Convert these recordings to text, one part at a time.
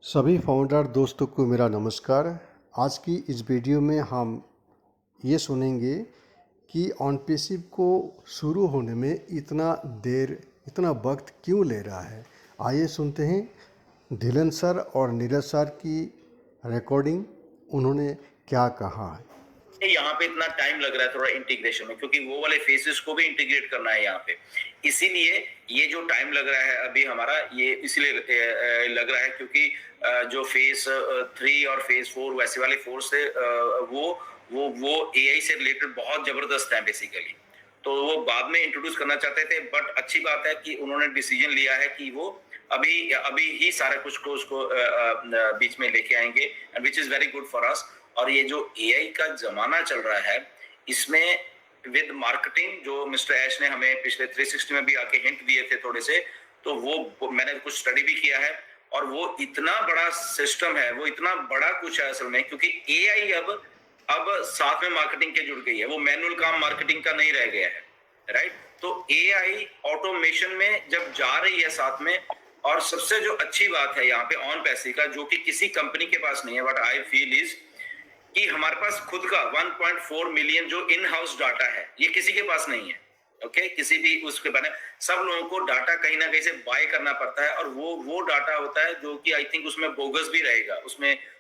सभी फाउंडर दोस्तों को मेरा नमस्कार। आज की इस वीडियो में हम ये सुनेंगे कि ऑनपेसिव को शुरू होने में इतना वक्त क्यों ले रहा है। आइए सुनते हैं ढिलन सर और नीरज सर की रिकॉर्डिंग, उन्होंने क्या कहा है। यहाँ पे इतना टाइम लग रहा है थोड़ा इंटीग्रेशन में, क्योंकि वो वाले फेसेस को भी इंटीग्रेट करना है यहाँ पे। इसीलिए ये जो टाइम लग रहा है अभी हमारा, ये इसलिए लग रहा है क्योंकि जो फेज 3 और फेज 4 वैसे वाले फोर्स थे, वो एआई से रिलेटेड बहुत जबरदस्त है बेसिकली। तो वो बाद में इंट्रोड्यूस करना चाहते थे, बट अच्छी बात है कि उन्होंने डिसीजन लिया है कि वो अभी अभी ही सारा कुछ को उसको बीच में लेके आएंगे, which is very good for us. और ये जो एआई का जमाना चल रहा है, इसमें विद मार्केटिंग जो मिस्टर ऐश ने हमें पिछले 360 में भी आके हिंट दिए थे थोड़े से, तो वो मैंने कुछ स्टडी भी किया है। और वो इतना बड़ा सिस्टम है, वो इतना बड़ा कुछ है असल में, क्योंकि एआई अब साथ में मार्केटिंग के जुड़ गई है। वो मैनुअल काम मार्केटिंग का नहीं रह गया है, राइट। तो एआई ऑटोमेशन में जब जा रही है साथ में, और सबसे जो अच्छी बात है यहाँ पे ऑन पैसे का, जो कि किसी कंपनी के पास नहीं है, व्हाट आई फील इज कि हमारे पास खुद का 1.4 मिलियन जो इन हाउस डाटा है, ये किसी के पास नहीं है। ओके, किसी भी उसके बारे में सब लोगों को डाटा कहीं ना कहीं से बाय करना पड़ता है, और वो डाटा होता है जो कि आई थिंक उसमें बोगस भी रहेगा,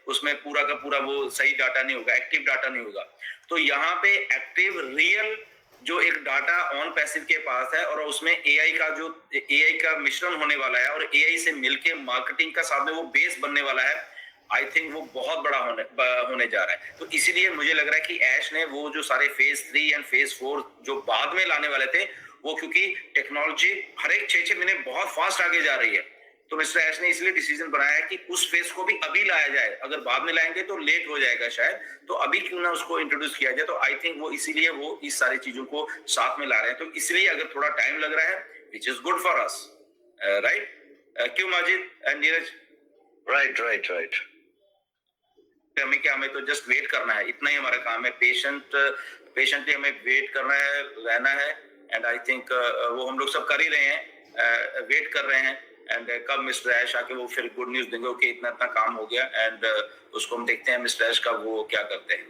उसमें पूरा का पूरा वो सही डाटा नहीं होगा, एक्टिव डाटा नहीं होगा। तो यहाँ पे एक्टिव रियल जो एक डाटा ऑन पैसिव के पास है, और उसमें एआई का मिश्रण होने वाला है, और एआई से मिलके मार्केटिंग का साथ में वो बेस बनने वाला है। आई थिंक वो बहुत बड़ा होने जा रहा है। तो इसीलिए मुझे लग रहा है कि ऐश ने वो जो सारे फेज 3 एंड फेज 4 जो बाद में लाने वाले थे, वो क्योंकि टेक्नोलॉजी हर एक 6-6 महीने बहुत फास्ट आगे जा रही है, तो मिस्टर ऐश ने इसलिए डिसीजन बनाया है कि उस फेज को भी अभी लाया जाए। अगर बाद में लाएंगे तो लेट हो जाएगा शायद, तो अभी क्यों ना उसको इंट्रोड्यूस किया जाए। तो आई थिंक वो इसीलिए वो इस सारी चीजों को साथ में ला रहे हैं। तो इसलिए अगर थोड़ा टाइम लग रहा है, which is good for us, right. क्यों माजिद एंड नीरज? राइट। हमें तो जस्ट वेट करना है, इतना ही हमारा काम है। पेशेंटली हमें वेट करना है, रहना है। एंड आई थिंक वो हम लोग सब कर ही रहे हैं, वेट कर रहे हैं। एंड कब मिस्टर ऐश आके वो फिर गुड न्यूज देंगे, ओके इतना काम हो गया, एंड उसको हम देखते हैं मिस्टर ऐश का वो क्या करते हैं।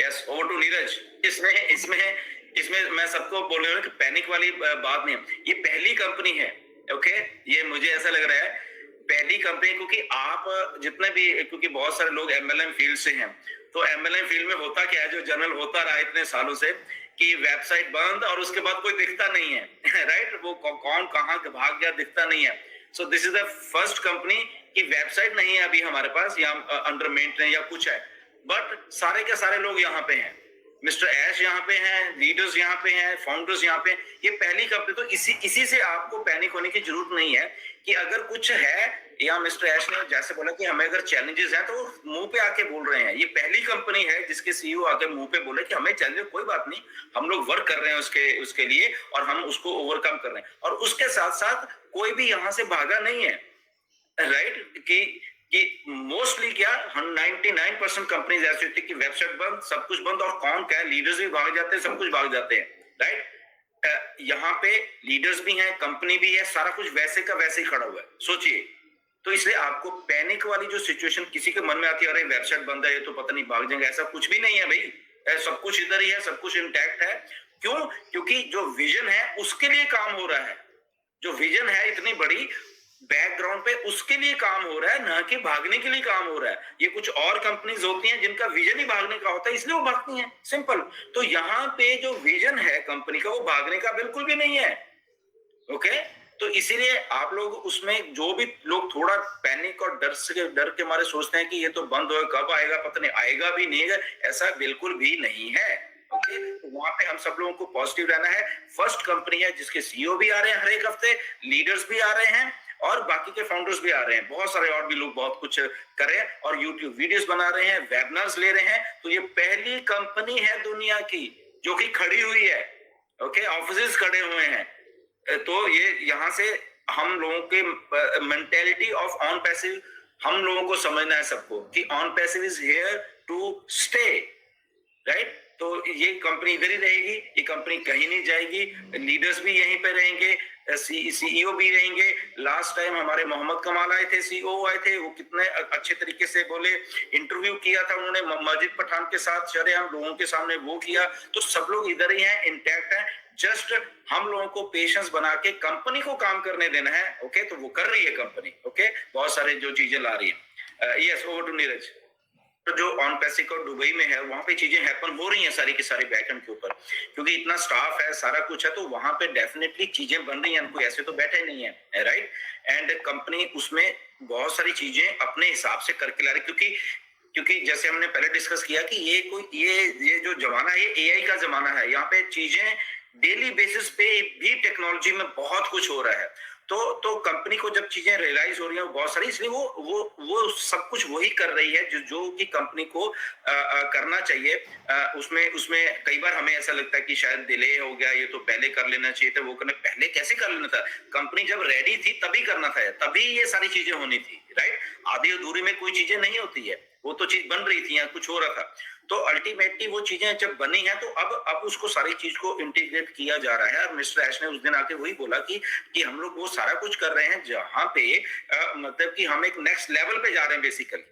Yes, over to Neeraj. इसमें मैं सबको बोल रहा हूँ कि पैनिक वाली बात नहीं है। ये पहली कंपनी है, ओके। ये मुझे ऐसा लग रहा है पहली कंपनी, क्योंकि आप जितने भी, क्योंकि बहुत सारे लोग एमएलएम फील्ड से हैं, तो एमएलएम फील्ड में होता क्या है, जो जनरल होता रहा इतने सालों से, कि वेबसाइट बंद और उसके बाद कोई दिखता नहीं है राइट। वो कौन कहाँ भाग गया दिखता नहीं है। So this is the first company कि वेबसाइट नहीं है अभी हमारे पास, या अंडर मेंटेनेंस या कुछ है, बट सारे के सारे लोग यहाँ पे हैं। मिस्टर ऐश यहाँ पे हैं, लीडर्स यहाँ पे हैं, फाउंडर्स यहाँ पे हैं। ये पहली कंपनी, तो इसी से आपको पैनिक होने की जरूरत नहीं है कि अगर कुछ है, या मिस्टर ऐश ने जैसे बोला कि हमें अगर चैलेंजेस हैं, तो वो मुंह पे आके बोल रहे हैं। ये पहली कंपनी है जिसके सीईओ आके मुंह पे बोले कि हमें चैलेंज, कोई बात नहीं, हम लोग वर्क कर रहे हैं उसके लिए, और हम उसको ओवरकम कर रहे हैं। और उसके साथ साथ कोई भी यहाँ से भागा नहीं है, राइट। कि मोस्टली क्या 99% कंपनीज ऐसी होती है कि वेबसाइट बंद, सब कुछ बंद, और कौन क्या है, लीडर्स भी भाग जाते हैं, सब कुछ भाग जाते हैं, राइट। यहाँ पे लीडर्स भी हैं, कंपनी भी है, सारा कुछ वैसे का वैसे ही खड़ा हुआ है, सोचिए। तो इसलिए आपको पैनिक वाली जो सिचुएशन किसी के मन में आती है, अरे वेबसाइट बंद है, ये तो पता नहीं भाग जाएंगे, ऐसा कुछ भी नहीं है भाई। सब कुछ इधर ही है, सब कुछ इंटैक्ट है। क्यों? क्योंकि जो विजन है उसके लिए काम हो रहा है। जो विजन है इतनी बड़ी बैकग्राउंड पे, उसके लिए काम हो रहा है, ना कि भागने के लिए काम हो रहा है। ये कुछ और कंपनीज होती हैं जिनका विजन ही भागने का होता है, इसलिए वो भागती हैं, सिंपल। तो यहाँ पे जो विजन है कंपनी का, वो भागने का बिल्कुल भी नहीं है, ओके। तो इसीलिए आप लोग उसमें, जो भी लोग थोड़ा पैनिक और डर के मारे सोचते हैं कि ये तो बंद होगा, कब आएगा पता नहीं, आएगा भी नहीं है, ऐसा बिल्कुल भी नहीं है, ओके। तो वहां पे हम सब लोगों को पॉजिटिव रहना है। फर्स्ट कंपनी है जिसके सीईओ भी आ रहे हैं हर एक हफ्ते, लीडर्स भी आ रहे हैं, और बाकी के फाउंडर्स भी आ रहे हैं, बहुत सारे और भी लोग बहुत कुछ कर रहे हैं, और यूट्यूब वीडियोस बना रहे हैं, वेबिनार्स ले रहे हैं। तो ये पहली कंपनी है दुनिया की जो कि खड़ी हुई है, ओके, ऑफिसेस खड़े हुए हैं। तो ये यहाँ से हम लोगों के मेंटेलिटी ऑफ ऑन पैसिव, हम लोगों को समझना है सबको कि on passive is here to stay, right. तो ये कंपनी इधर ही रहेगी, ये कंपनी कहीं नहीं जाएगी, लीडर्स भी यहीं पे रहेंगे, सीईओ भी रहेंगे। लास्ट टाइम हमारे मोहम्मद कमाल आए थे, सीईओ आए थे, वो कितने अच्छे तरीके से बोले, इंटरव्यू किया था उन्होंने मजिद पठान के साथ, शरेआम लोगों के सामने वो किया। तो सब लोग इधर ही हैं, इंटैक्ट हैं, जस्ट हम लोगों को पेशेंस बना के कंपनी को काम करने देना है। ओके, तो वो कर रही है कंपनी। ओके, बहुत सारे जो चीजें ला रही है। Yes, over to Neeraj. तो जो ऑन पैसिक और दुबई में है, वहां पे चीजें हैपन हो रही हैं सारी की सारी बैकएंड के ऊपर, क्योंकि इतना स्टाफ है, सारा कुछ है, तो वहां पे डेफिनेटली चीजें बन रही हैं, कोई ऐसे तो बैठे नहीं है, राइट। एंड कंपनी उसमें बहुत सारी चीजें अपने हिसाब से करके ला रही, क्योंकि क्योंकि जैसे हमने पहले डिस्कस किया कि ये जो जमाना है, ये एआई का जमाना है। यहाँ पे चीजें डेली बेसिस पे भी टेक्नोलॉजी में बहुत कुछ हो रहा है। तो कंपनी को जब चीजें रियलाइज हो रही हैं बहुत सारी, इसलिए वो सब कुछ वही कर रही है जो कि कंपनी को करना चाहिए। उसमें उसमें कई बार हमें ऐसा लगता है कि शायद डिले हो गया, ये तो पहले कर लेना चाहिए था, वो करने पहले कैसे कर लेना था? कंपनी जब रेडी थी तभी करना था, तभी ये सारी चीजें होनी थी, राइट। आधी अधूरी में कोई चीजें नहीं होती है, वो तो चीज बन रही थी या कुछ हो रहा था। तो अल्टीमेटली वो चीजें जब बनी हैं, तो अब उसको सारी चीज को इंटीग्रेट किया जा रहा है। और मिस्टर ऐश ने उस दिन आके वही बोला कि हम लोग वो सारा कुछ कर रहे हैं जहां पे मतलब कि हम एक नेक्स्ट लेवल पे जा रहे हैं बेसिकली।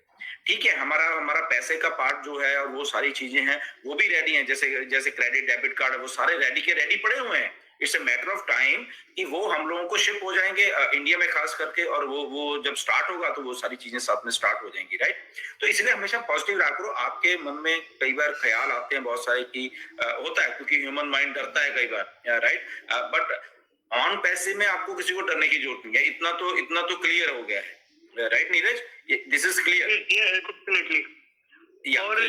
ठीक है, हमारा पैसे का पार्ट जो है और वो सारी चीजें हैं वो भी रेडी हैं, जैसे जैसे क्रेडिट डेबिट कार्ड, वो सारे रेडी के रेडी पड़े हुए हैं। It's a matter of time कि वो हम लोगों को शिप हो जाएंगे इंडिया में खास करके, और वो जब स्टार्ट होगा तो वो सारी चीजें साथ में स्टार्ट हो जाएंगी, राइट। तो इसलिए हमेशा पॉजिटिव रहा करो। आपके मन में कई बार ख्याल आते हैं बहुत सारे कि होता है, क्योंकि ह्यूमन माइंड डरता है कई बार, राइट। बट ऑन पैसे में आपको किसी को डरने की जरूरत नहीं है, इतना तो क्लियर हो गया है, right Neeraj? This is clear. और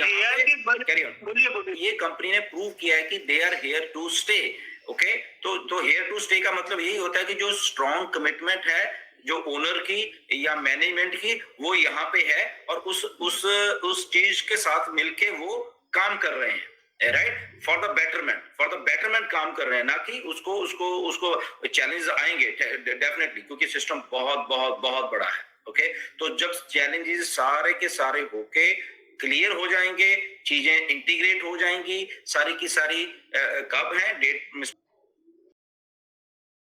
ये कंपनी ने प्रूव किया है कि they are here to stay. Okay, तो हियर टू स्टे का मतलब यही होता है कि जो स्ट्रॉन्ग कमिटमेंट है जो ओनर की या मैनेजमेंट की, वो यहाँ पे है, और उस चीज के साथ मिलके वो काम कर रहे हैं, राइट। फॉर द बेटरमेंट काम कर रहे हैं, ना कि उसको चैलेंज आएंगे डेफिनेटली, क्योंकि सिस्टम बहुत बहुत बहुत बड़ा है। ओके, तो जब चैलेंजेस सारे के सारे होके क्लियर हो जाएंगे, चीजें इंटीग्रेट हो जाएंगी, सारी की सारी कब है डेट